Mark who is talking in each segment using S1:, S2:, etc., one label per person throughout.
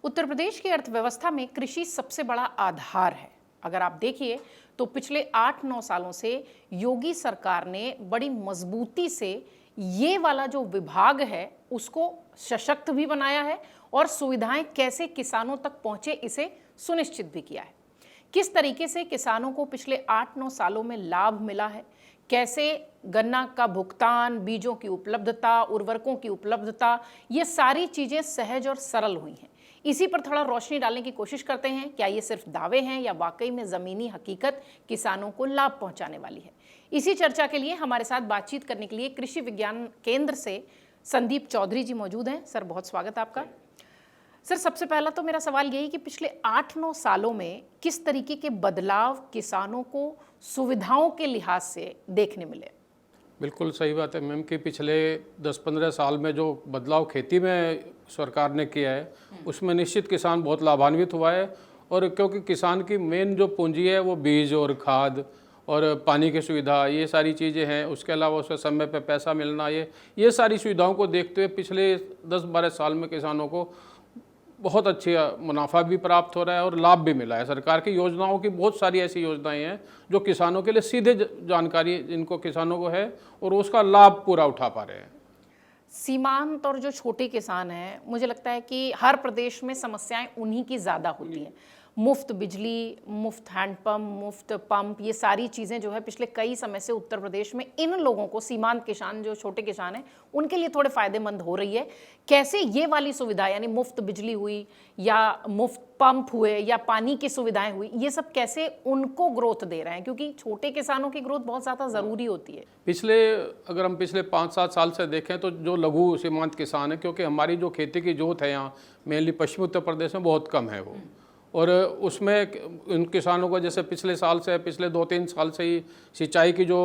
S1: उत्तर प्रदेश की अर्थव्यवस्था में कृषि सबसे बड़ा आधार है। अगर आप देखिए तो पिछले 8-9 सालों से योगी सरकार ने बड़ी मजबूती से ये वाला जो विभाग है उसको सशक्त भी बनाया है और सुविधाएं कैसे किसानों तक पहुंचे इसे सुनिश्चित भी किया है। किस तरीके से किसानों को पिछले 8-9 सालों में लाभ मिला है, कैसे गन्ना का भुगतान, बीजों की उपलब्धता, उर्वरकों की उपलब्धता, ये सारी चीजें सहज और सरल हुई हैं। इसी पर थोड़ा रोशनी डालने की कोशिश करते हैं। क्या ये सिर्फ दावे हैं या वाकई में ज़मीनी हकीकत किसानों को लाभ पहुंचाने वाली है? इसी चर्चा के लिए हमारे साथ बातचीत करने के लिए कृषि विज्ञान केंद्र से संदीप चौधरी जी मौजूद हैं। सर, बहुत स्वागत आपका। सर, सबसे पहला तो मेरा सवाल यही कि पिछले 8-9 सालों में किस तरीके के बदलाव किसानों को सुविधाओं के लिहाज से देखने मिले?
S2: बिल्कुल सही बात है मैम कि पिछले 10-15 साल में जो बदलाव खेती में सरकार ने किया है उसमें निश्चित किसान बहुत लाभान्वित हुआ है। और क्योंकि किसान की मेन जो पूंजी है वो बीज और खाद और पानी की सुविधा, ये सारी चीज़ें हैं। उसके अलावा उसके समय पे पैसा मिलना, ये सारी सुविधाओं को देखते हुए पिछले 10-12 साल में किसानों को बहुत अच्छा मुनाफा भी प्राप्त हो रहा है और लाभ भी मिला है। सरकार की योजनाओं की बहुत सारी ऐसी योजनाएं हैं जो किसानों के लिए सीधे जानकारी जिनको किसानों को है और उसका लाभ पूरा उठा पा रहे हैं।
S1: सीमांत और जो छोटे किसान हैं, मुझे लगता है कि हर प्रदेश में समस्याएं उन्हीं की ज़्यादा होती हैं। मुफ्त बिजली, मुफ्त हैंडपम्प, मुफ्त पंप, ये सारी चीज़ें जो है पिछले कई समय से उत्तर प्रदेश में इन लोगों को, सीमांत किसान जो छोटे किसान हैं, उनके लिए थोड़े फायदेमंद हो रही है। कैसे ये वाली सुविधा यानी मुफ्त बिजली हुई या मुफ्त पंप हुए या पानी की सुविधाएं हुई, ये सब कैसे उनको ग्रोथ दे रहे हैं? क्योंकि छोटे किसानों की ग्रोथ बहुत ज़्यादा ज़रूरी होती है।
S2: अगर हम पिछले 5-7 साल से देखें तो जो लघु सीमांत किसान है, क्योंकि हमारी जो खेती की जोत है यहाँ मेनली पश्चिमी उत्तर प्रदेश में बहुत कम है वो, और उसमें उन किसानों को जैसे पिछले 2-3 साल से ही सिंचाई की जो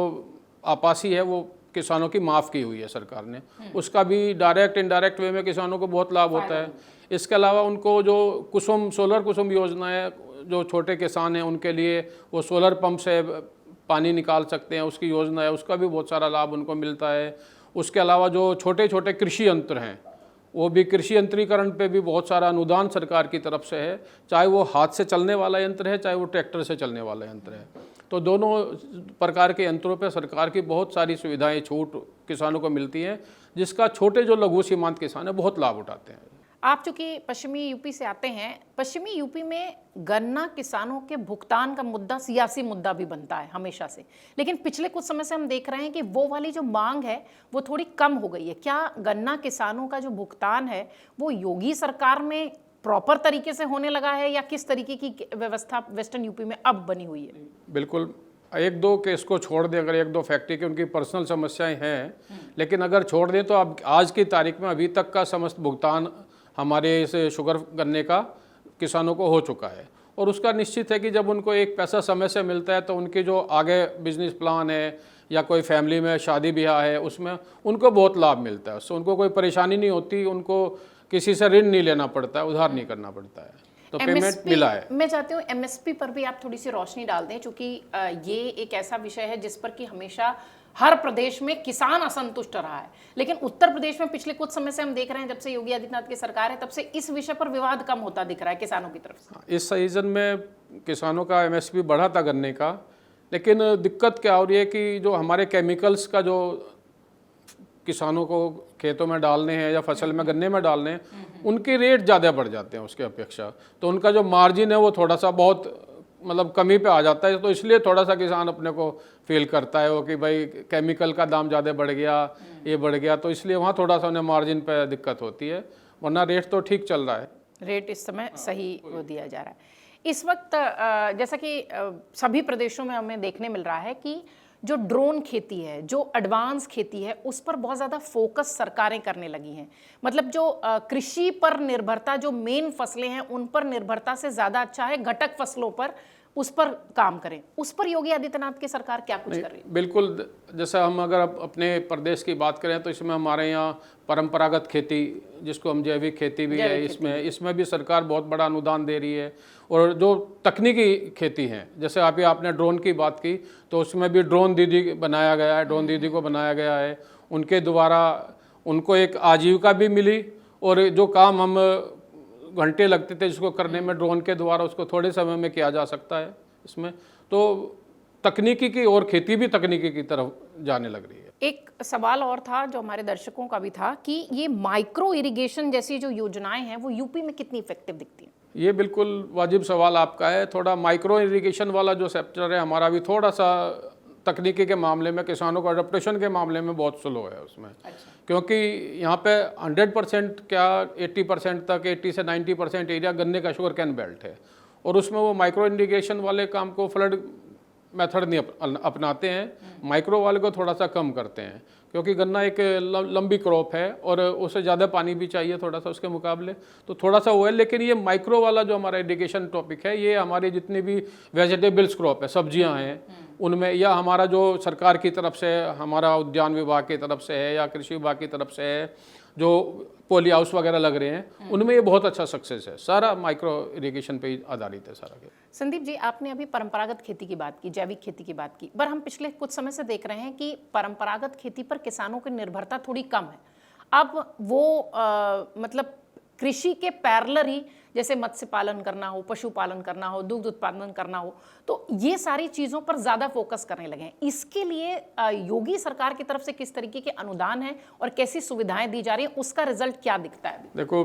S2: आपासी है वो किसानों की माफ़ की हुई है सरकार ने। उसका भी डायरेक्ट इनडायरेक्ट वे में किसानों को बहुत लाभ होता है। इसके अलावा उनको जो सोलर कुसुम योजना है, जो छोटे किसान हैं उनके लिए वो सोलर पंप से पानी निकाल सकते हैं, उसकी योजना है, उसका भी बहुत सारा लाभ उनको मिलता है। उसके अलावा जो छोटे छोटे कृषि यंत्र हैं वो भी कृषि यंत्रीकरण पे भी बहुत सारा अनुदान सरकार की तरफ से है, चाहे वो हाथ से चलने वाला यंत्र है चाहे वो ट्रैक्टर से चलने वाला यंत्र है। तो दोनों प्रकार के यंत्रों पे सरकार की बहुत सारी सुविधाएं, छूट किसानों को मिलती हैं, जिसका छोटे जो लघु सीमांत किसान है बहुत लाभ उठाते हैं।
S1: आप चूंकि पश्चिमी यूपी से आते हैं, पश्चिमी यूपी में गन्ना किसानों के भुगतान का मुद्दा सियासी मुद्दा भी बनता है हमेशा से, लेकिन पिछले कुछ समय से हम देख रहे हैं कि वो वाली जो मांग है वो थोड़ी कम हो गई है। क्या गन्ना किसानों का जो भुगतान है वो योगी सरकार में प्रॉपर तरीके से होने लगा है या किस तरीके की व्यवस्था वेस्टर्न यूपी में अब बनी हुई है?
S2: बिल्कुल, 1-2 केस को छोड़ दें, अगर 1-2 फैक्ट्री की उनकी पर्सनल समस्याएं हैं, लेकिन अगर छोड़ दें तो अब आज की तारीख में अभी तक का समस्त भुगतान हमारे इस शुगर गन्ने का किसानों को हो चुका है। और उसका निश्चित है कि जब उनको एक पैसा समय से मिलता है तो उनके जो आगे बिजनेस प्लान है या कोई फैमिली में शादी ब्याह है उसमें उनको बहुत लाभ मिलता है। उससे उनको कोई परेशानी नहीं होती, उनको किसी से ऋण नहीं लेना पड़ता है, उधार नहीं करना पड़ता है, तो पेमेंट मिला है।
S1: मैं चाहती हूँ एमएसपी पर भी आप थोड़ी सी रोशनी डाल दें, क्योंकि ये एक ऐसा विषय है जिस पर कि हमेशा हर प्रदेश में किसान असंतुष्ट रहा है, लेकिन उत्तर प्रदेश में पिछले कुछ समय से हम देख रहे हैं, जब से योगी आदित्यनाथ की सरकार है तब से इस विषय पर विवाद कम होता दिख रहा है किसानों की तरफ से।
S2: इस सीजन में किसानों का एमएसपी बढ़ा था गन्ने का, लेकिन दिक्कत क्या हो रही है कि जो हमारे केमिकल्स का जो किसानों को खेतों में डालने हैं या फसल में गन्ने में डालने हैं, उनके रेट ज़्यादा बढ़ जाते हैं उसके अपेक्षा, तो उनका जो मार्जिन है वो थोड़ा सा बहुत मतलब कमी पे आ जाता है। तो इसलिए थोड़ा सा किसान अपने को फील करता है वो कि भाई केमिकल का दाम ज़्यादा बढ़ गया, ये बढ़ गया, तो इसलिए वहाँ थोड़ा सा उन्हें मार्जिन पे दिक्कत होती है, वरना रेट तो ठीक चल रहा है।
S1: रेट इस समय सही वो दिया जा रहा है। इस वक्त जैसा कि सभी प्रदेशों में हमें देखने मिल रहा है कि जो ड्रोन खेती है, जो एडवांस खेती है, उस पर बहुत ज़्यादा फोकस सरकारें करने लगी हैं। मतलब जो कृषि पर निर्भरता, जो मेन फसलें हैं उन पर निर्भरता से ज़्यादा अच्छा है घटक फसलों पर उस पर काम करें। उस पर योगी आदित्यनाथ की सरकार क्या कुछ कर रही है?
S2: बिल्कुल, जैसे हम अगर अपने प्रदेश की बात करें तो इसमें हमारे यहाँ परंपरागत खेती, जिसको हम जैविक खेती भी है, इसमें भी सरकार बहुत बड़ा अनुदान दे रही है। और जो तकनीकी खेती है, जैसे आपने ड्रोन की बात की, तो उसमें भी ड्रोन दीदी बनाया गया है, ड्रोन दीदी को बनाया गया है। उनके द्वारा उनको एक आजीविका भी मिली और जो काम हम घंटे लगते थे जिसको करने में, ड्रोन के द्वारा उसको थोड़े समय में किया जा सकता है इसमें। तो तकनीकी की और खेती भी तकनीकी की तरफ जाने लग रही है।
S1: एक सवाल और था जो हमारे दर्शकों का भी था कि ये माइक्रो इरिगेशन जैसी जो योजनाएं हैं वो यूपी में कितनी इफेक्टिव दिखती हैं?
S2: ये बिल्कुल वाजिब सवाल आपका है। थोड़ा माइक्रो इरिगेशन वाला जो सेक्टर है हमारा भी थोड़ा सा तकनीकी के मामले में, किसानों को अडोप्टेशन के मामले में बहुत स्लो है उसमें। क्योंकि यहाँ पे 100% क्या 80% तक, 80 से 90% एरिया गन्ने का शुगर कैन बेल्ट है, और उसमें वो माइक्रो इरिगेशन वाले काम को फ्लड मेथड नहीं अपनाते हैं, माइक्रो वाले को थोड़ा सा कम करते हैं, क्योंकि गन्ना एक लंबी क्रॉप है और उसे ज़्यादा पानी भी चाहिए थोड़ा सा उसके मुकाबले, तो थोड़ा सा वो है। लेकिन ये माइक्रो वाला जो हमारा इरिगेशन टॉपिक है, ये हमारी जितनी भी वेजिटेबल्स क्रॉप है, सब्जियां हैं उनमें, या हमारा जो सरकार की तरफ से, हमारा उद्यान विभाग की तरफ से है या कृषि विभाग की तरफ से है, जो पॉली हाउस वगैरह लग रहे हैं, उनमें ये बहुत अच्छा सक्सेस है। सारा माइक्रो इरिगेशन पे ही आधारित है सारा।
S1: संदीप जी, आपने अभी परंपरागत खेती की बात की, जैविक खेती की बात की, पर हम पिछले कुछ समय से देख रहे हैं कि परंपरागत खेती पर किसानों की निर्भरता थोड़ी कम है। अब वो मतलब कृषि के पैरेलल ही, जैसे मत्स्य पालन करना हो, पशुपालन करना हो, दुग्ध उत्पादन करना हो, तो ये सारी चीज़ों पर ज़्यादा फोकस करने लगे हैं। इसके लिए योगी सरकार की तरफ से किस तरीके के अनुदान है और कैसी सुविधाएं दी जा रही हैं, उसका रिजल्ट क्या दिखता है?
S2: देखो,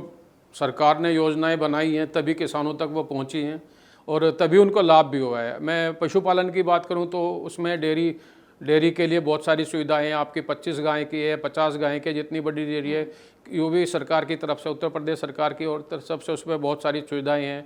S2: सरकार ने योजनाएं बनाई हैं तभी किसानों तक वो पहुंची हैं और तभी उनको लाभ भी हुआ है। मैं पशुपालन की बात करूं तो उसमें डेयरी के लिए बहुत सारी सुविधाएं हैं। आपकी 25 गाय की है, 50 गाय की, जितनी बड़ी डेयरी है, यूपी सरकार की तरफ से, उत्तर प्रदेश सरकार की और तरफ से उसमें बहुत सारी सुविधाएं हैं।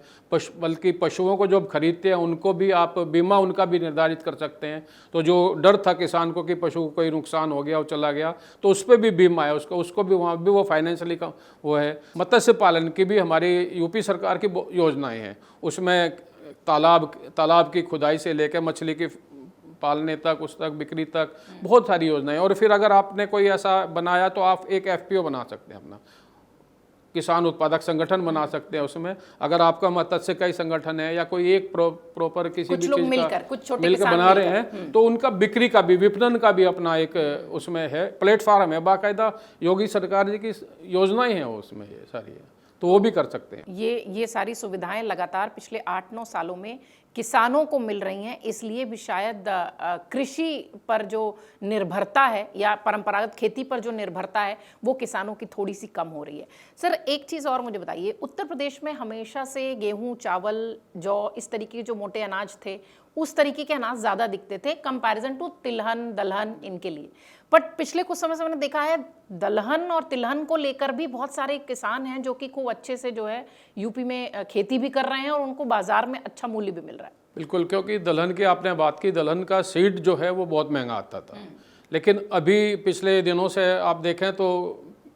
S2: बल्कि पशुओं को जो खरीदते हैं उनको भी आप बीमा उनका भी निर्धारित कर सकते हैं। तो जो डर था किसान को कि पशु को कोई नुकसान हो गया और चला गया, तो उस पर भी बीमा है, उसको भी वहाँ भी वो फाइनेंशियली का वो है। मत्स्य पालन की भी हमारी यूपी सरकार की योजनाएँ हैं, उसमें तालाब की खुदाई से लेकर मछली की पालने तक, उस तक बिक्री तक बहुत सारी योजनाएं। और फिर अगर आपने कोई ऐसा बनाया तो आप एक FPO बना सकते हैं, अपना किसान उत्पादक संगठन बना सकते हैं। उसमें अगर आपका मत्स्य का ही संगठन है या कोई एक प्रॉपर किसी भी चीज का मिलकर बना रहे हैं, तो उनका बिक्री का भी, विपणन का भी अपना एक उसमें है, प्लेटफॉर्म है, बाकायदा योगी सरकार जी की योजनाएं हैं उसमें, ये सारी है, तो वो भी कर सकते हैं।
S1: ये सारी सुविधाएं लगातार पिछले 8-9 सालों में किसानों को मिल रही हैं, इसलिए भी शायद कृषि पर जो निर्भरता है या परंपरागत खेती पर जो निर्भरता है वो किसानों की थोड़ी सी कम हो रही है। सर, एक चीज़ और मुझे बताइए, उत्तर प्रदेश में हमेशा से गेहूं, चावल, जौ, इस तरीके के जो मोटे अनाज थे, उस तरीके के अनाज ज़्यादा दिखते थे कंपैरिजन टू तिलहन, दलहन इनके लिए। बट पिछले कुछ समय से मैंने देखा है दलहन और तिलहन को लेकर भी बहुत सारे किसान हैं जो कि खूब अच्छे से जो है यूपी में खेती भी कर रहे हैं और उनको बाजार में अच्छा मूल्य भी मिल रहा है।
S2: बिल्कुल, क्योंकि दलहन की आपने बात की, दलहन का सीड जो है वो बहुत महंगा आता था, लेकिन अभी पिछले दिनों से आप देखें तो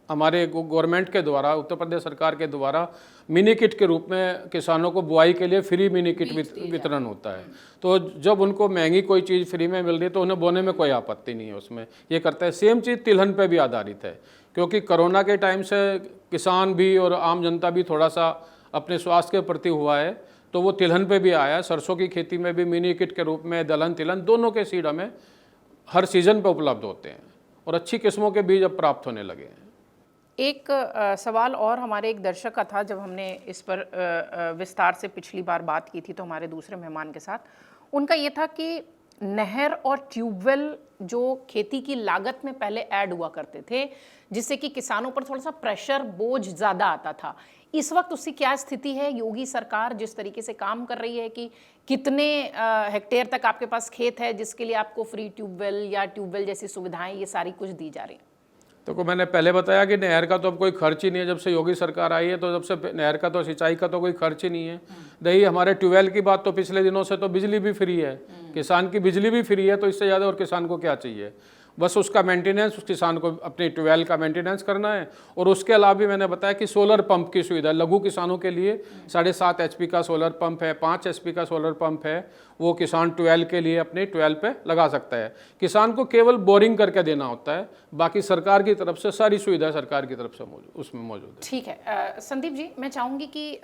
S2: हमारे गवर्नमेंट के द्वारा, उत्तर प्रदेश सरकार के द्वारा मिनी किट के रूप में किसानों को बुआई के लिए फ्री मिनी किट वितरण होता है। तो जब उनको महंगी कोई चीज़ फ्री में मिल रही है तो उन्हें बोने में कोई आपत्ति नहीं है, उसमें ये करता है। सेम चीज़ तिलहन पे भी आधारित है, क्योंकि कोरोना के टाइम से किसान भी और आम जनता भी थोड़ा सा अपने स्वास्थ्य के प्रति हुआ है, तो वो तिलहन पे भी आया है। सरसों की खेती में भी मिनी किट के रूप में दलहन, तिलहन दोनों के सीड हमें हर सीजन पे उपलब्ध होते हैं और अच्छी किस्मों के बीज अब प्राप्त होने लगे हैं।
S1: एक सवाल और हमारे एक दर्शक का था, जब हमने इस पर विस्तार से पिछली बार बात की थी तो हमारे दूसरे मेहमान के साथ, उनका ये था कि नहर और ट्यूबवेल जो खेती की लागत में पहले ऐड हुआ करते थे, जिससे कि किसानों पर थोड़ा सा प्रेशर, बोझ ज़्यादा आता था, इस वक्त उसकी क्या स्थिति है? योगी सरकार जिस तरीके से काम कर रही है कि कितने हेक्टेयर तक आपके पास खेत है जिसके लिए आपको फ्री ट्यूबवेल या ट्यूबवेल जैसी सुविधाएं, ये सारी कुछ दी जा रही हैं?
S2: तो मैंने पहले बताया कि नहर का तो अब कोई खर्च ही नहीं है। जब से योगी सरकार आई है तो जब से नहर का तो, सिंचाई का तो कोई खर्च ही नहीं है। रही हमारे ट्यूबवेल की बात, तो पिछले दिनों से तो बिजली भी फ्री है, किसान की बिजली भी फ्री है, तो इससे ज़्यादा और किसान को क्या चाहिए? बस उसका मेंटेनेंस, उस किसान को अपने ट्यूबवेल का मेंटेनेंस करना है। और उसके अलावा भी मैंने बताया कि सोलर पंप की सुविधा लघु किसानों के लिए 7.5 HP का सोलर पंप है, 5 HP का सोलर पंप है, वो किसान ट्यूबवेल के लिए अपने ट्यूबवेल पे लगा सकता है। किसान को केवल बोरिंग करके देना होता है, बाकी सरकार की तरफ से सारी सुविधा सरकार की तरफ से उसमें मौजूद है।
S1: ठीक है संदीप जी, मैं चाहूँगी कि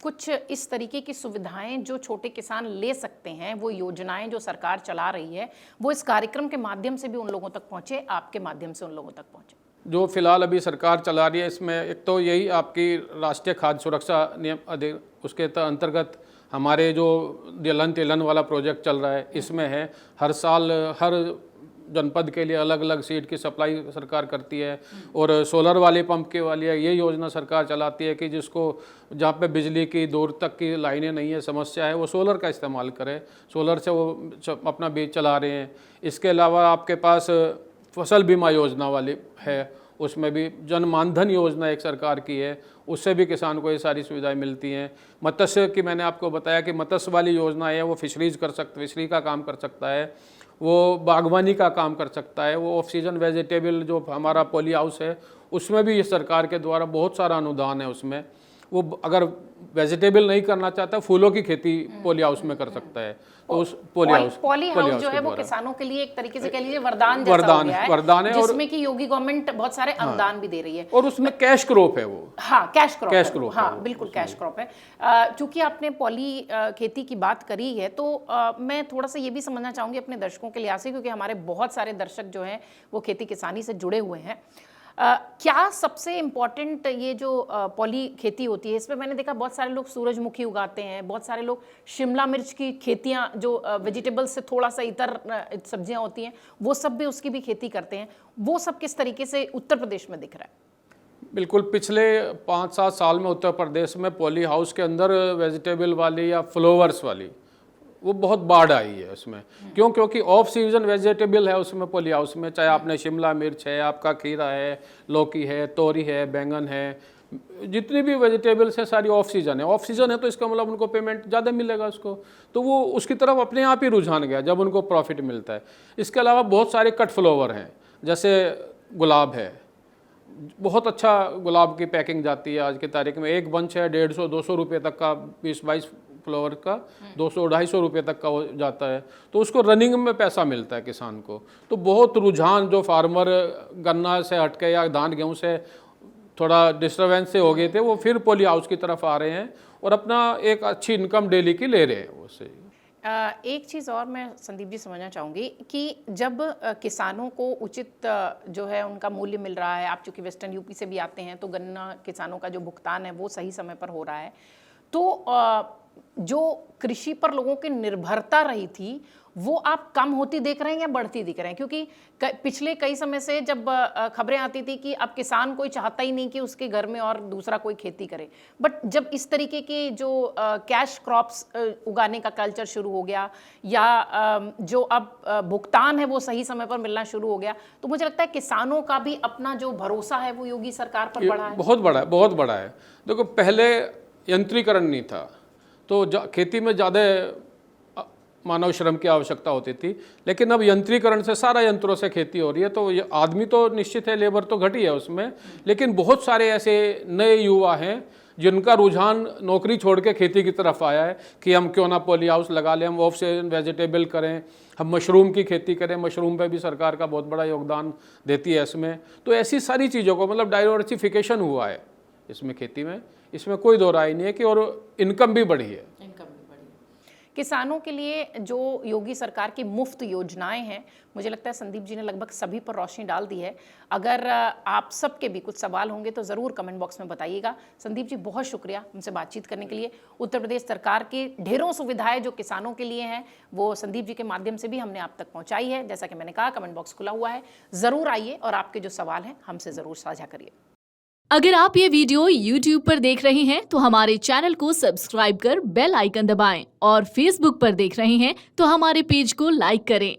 S1: कुछ इस तरीके की सुविधाएं जो छोटे किसान ले सकते हैं, वो योजनाएं जो सरकार चला रही है, वो इस कार्यक्रम के माध्यम से भी उन लोगों तक पहुँचे, आपके माध्यम से उन लोगों तक पहुँचे।
S2: जो फिलहाल अभी सरकार चला रही है, इसमें एक तो यही आपकी राष्ट्रीय खाद्य सुरक्षा नियम उसके अंतर्गत हमारे जो जलन तेलन वाला प्रोजेक्ट चल रहा है, इसमें है हर साल हर जनपद के लिए अलग अलग सीड की सप्लाई सरकार करती है। और सोलर वाले पंप के वाली है, ये योजना सरकार चलाती है कि जिसको जहाँ पे बिजली की दूर तक की लाइनें नहीं है, समस्या है, वो सोलर का इस्तेमाल करे, सोलर से वो अपना बीज चला रहे हैं। इसके अलावा आपके पास फसल बीमा योजना वाली है, उसमें भी जन मानधन योजना एक सरकार की है, उससे भी किसान को ये सारी सुविधाएं मिलती हैं। मत्स्य की मैंने आपको बताया कि मत्स्य वाली योजना है, वो फिशरी का काम कर सकता है, वो बागवानी का काम कर सकता है, वो ऑफ सीजन वेजिटेबल जो हमारा पॉली हाउस है उसमें भी ये सरकार के द्वारा बहुत सारा अनुदान है। उसमें वो अगर वेजिटेबल नहीं करना चाहता, फूलों की खेती पॉली हाउस में कर सकता है, तो उस पॉली हाउस
S1: जो है वो किसानों के लिए एक तरीके से कह लीजिए वरदान जैसा हो गया है,
S2: वरदान है,
S1: जिसमें कि योगी गवर्नमेंट बहुत सारे अनुदान भी दे रही है।
S2: और उसमें कैश क्रॉप है वो।
S1: हाँ, कैश क्रॉप,
S2: हाँ
S1: बिल्कुल कैश क्रॉप है। चूंकि आपने पॉली खेती की बात करी है, तो मैं थोड़ा सा ये भी समझना चाहूंगी अपने दर्शकों के लिहाज से, क्योंकि हमारे बहुत सारे दर्शक जो हैं वो खेती किसानी से जुड़े हुए हैं। क्या सबसे इम्पॉर्टेंट ये जो पॉली खेती होती है, इसमें मैंने देखा बहुत सारे लोग सूरजमुखी उगाते हैं, बहुत सारे लोग शिमला मिर्च की खेतियां जो वेजिटेबल्स से थोड़ा सा इतर सब्जियां होती हैं, वो सब भी उसकी भी खेती करते हैं। वो सब किस तरीके से उत्तर प्रदेश में दिख रहा है?
S2: बिल्कुल, पिछले 5-7 साल में उत्तर प्रदेश में पॉली हाउस के अंदर वेजिटेबल वाली या फ्लावर्स वाली वो बहुत बाढ़ आई है उसमें। क्यों? क्योंकि ऑफ सीजन वेजिटेबल है उसमें पॉली हाउस में, चाहे आपने शिमला मिर्च है, आपका खीरा है, लौकी है, तोरी है, बैंगन है, जितनी भी वेजिटेबल्स है सारी ऑफ सीजन है। ऑफ सीजन है तो इसका मतलब उनको पेमेंट ज़्यादा मिलेगा उसको, तो वो उसकी तरफ अपने आप ही रुझान गया जब उनको प्रॉफिट मिलता है। इसके अलावा बहुत सारे कट फ्लावर हैं, जैसे गुलाब है, बहुत अच्छा गुलाब की पैकिंग जाती है आज की तारीख में। एक बंच है 150-200 रुपये तक का, 20-22 फ्लावर का 200-250 रुपये तक का हो जाता है, तो उसको रनिंग में पैसा मिलता है किसान को। तो बहुत रुझान जो फार्मर गन्ना से हटके या धान गेहूँ से थोड़ा डिस्टर्बेंस से हो गए थे, वो फिर पॉली हाउस की तरफ आ रहे हैं और अपना एक अच्छी इनकम डेली की ले रहे हैं उससे।
S1: एक चीज़ और मैं संदीप जी समझना चाहूँगी कि जब किसानों को उचित जो है उनका मूल्य मिल रहा है, आप चूँकि वेस्टर्न यूपी से भी आते हैं, तो गन्ना किसानों का जो भुगतान है वो सही समय पर हो रहा है, तो जो कृषि पर लोगों की निर्भरता रही थी वो आप कम होती देख रहे हैं या बढ़ती दिख रहे हैं? क्योंकि पिछले कई समय से जब खबरें आती थी कि अब किसान कोई चाहता ही नहीं कि उसके घर में और दूसरा कोई खेती करे, बट जब इस तरीके के जो कैश क्रॉप्स उगाने का कल्चर शुरू हो गया, या जो अब भुगतान है वो सही समय पर मिलना शुरू हो गया, तो मुझे लगता है किसानों का भी अपना जो भरोसा है वो योगी सरकार पर बढ़ा है।
S2: बहुत बड़ा है, बहुत बड़ा है। देखो, पहले यंत्रीकरण नहीं था तो खेती में ज़्यादा मानव श्रम की आवश्यकता होती थी, लेकिन अब यंत्रीकरण से सारा यंत्रों से खेती हो रही है, तो ये आदमी तो निश्चित है, लेबर तो घटी है उसमें, लेकिन बहुत सारे ऐसे नए युवा हैं जिनका रुझान नौकरी छोड़ के खेती की तरफ आया है कि हम क्यों ना पॉली हाउस लगा लें, हम ऑफ सीजन वेजिटेबल करें, हम मशरूम की खेती करें। मशरूम पे भी सरकार का बहुत बड़ा योगदान देती है इसमें। तो ऐसी सारी चीज़ों को मतलब डाइवर्सिफिकेशन हुआ है इसमें, खेती में, इसमें कोई दो राय नहीं है कि, और इनकम भी बढ़ी है।
S1: किसानों के लिए जो योगी सरकार की मुफ्त योजनाएं हैं, मुझे लगता है संदीप जी ने लगभग सभी पर रोशनी डाल दी है। अगर आप सबके भी कुछ सवाल होंगे तो ज़रूर कमेंट बॉक्स में बताइएगा। संदीप जी, बहुत शुक्रिया हमसे बातचीत करने के लिए। उत्तर प्रदेश सरकार की ढेरों सुविधाएं जो किसानों के लिए हैं वो संदीप जी के माध्यम से भी हमने आप तक पहुँचाई है। जैसा कि मैंने कहा, कमेंट बॉक्स खुला हुआ है, ज़रूर आइए और आपके जो सवाल हैं हमसे ज़रूर साझा करिए।
S3: अगर आप ये वीडियो YouTube पर देख रहे हैं तो हमारे चैनल को सब्सक्राइब कर बेल आइकन दबाएं, और Facebook पर देख रहे हैं तो हमारे पेज को लाइक करें।